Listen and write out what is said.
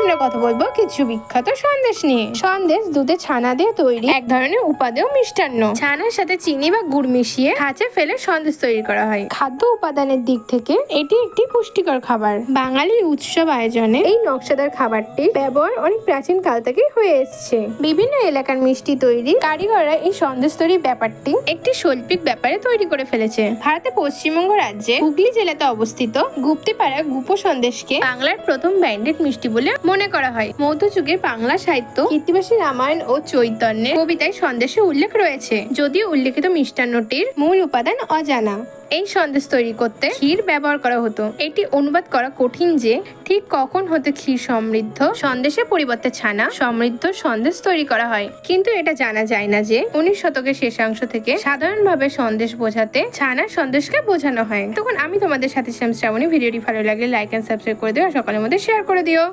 আমরা কথা বলবো কিছু বিখ্যাত সন্দেশ নিয়ে। সন্দেশ দুধে ছানা দিয়ে তৈরি এক ধরনের উপাদেয় মিষ্টান্ন। ছানার সাথে চিনি বা গুড় মিশিয়ে খাঁচে ফেলে সন্দেশ তৈরি করা হয়। খাদ্য উপাদানের দিক থেকে এটি একটি পুষ্টিকর খাবার। বাঙালির উৎসব আয়োজনে এই নকশাদার খাবারটি ব্যবহার অনেক প্রাচীন কাল থেকেই হয়ে এসছে। বিভিন্ন এলাকার মিষ্টি তৈরি কারিগররা এই সন্দেশ তৈরির ব্যাপারটি একটি শৈল্পিক ব্যাপারে তৈরি করে ফেলেছে। ভারতে পশ্চিমবঙ্গ রাজ্যে হুগলি জেলাতে অবস্থিত গুপ্তিপাড়া গুপ সন্দেশকে বাংলার প্রথম ব্যান্ডেড মিষ্টি বলে মনে করা হয়। মধ্যযুগের বাংলা সাহিত্য কীর্তিবাসী রামায়ণ ও চৈতন্যের কবিতায় সন্দেশের উল্লেখ রয়েছে, যদিও উল্লেখিত মিষ্টান্নটির মূল উপাদান অজানা। এই সন্দেশ তৈরি করতে ক্ষীর ব্যবহার করা হতো। এটি অনুবাদ করা কঠিন যে ঠিক কখন হতে ক্ষীর সমৃদ্ধ সন্দেশের পরিবর্তে ছানা সমৃদ্ধ সন্দেশ তৈরি করা হয়, কিন্তু এটা জানা যায় না যে 19 শতকের শেষাংশ থেকে সাধারণভাবে সন্দেশ বোঝাতে ছানার সন্দেশকে বোঝানো হয়। তখন আমি তোমাদের সাথে ছিলাম শ্রাবণী। ভিডিওটি ভালো লাগলে লাইক এন্ড সাবস্ক্রাইব করে দিও আর সকালের মধ্যে শেয়ার করে দিও।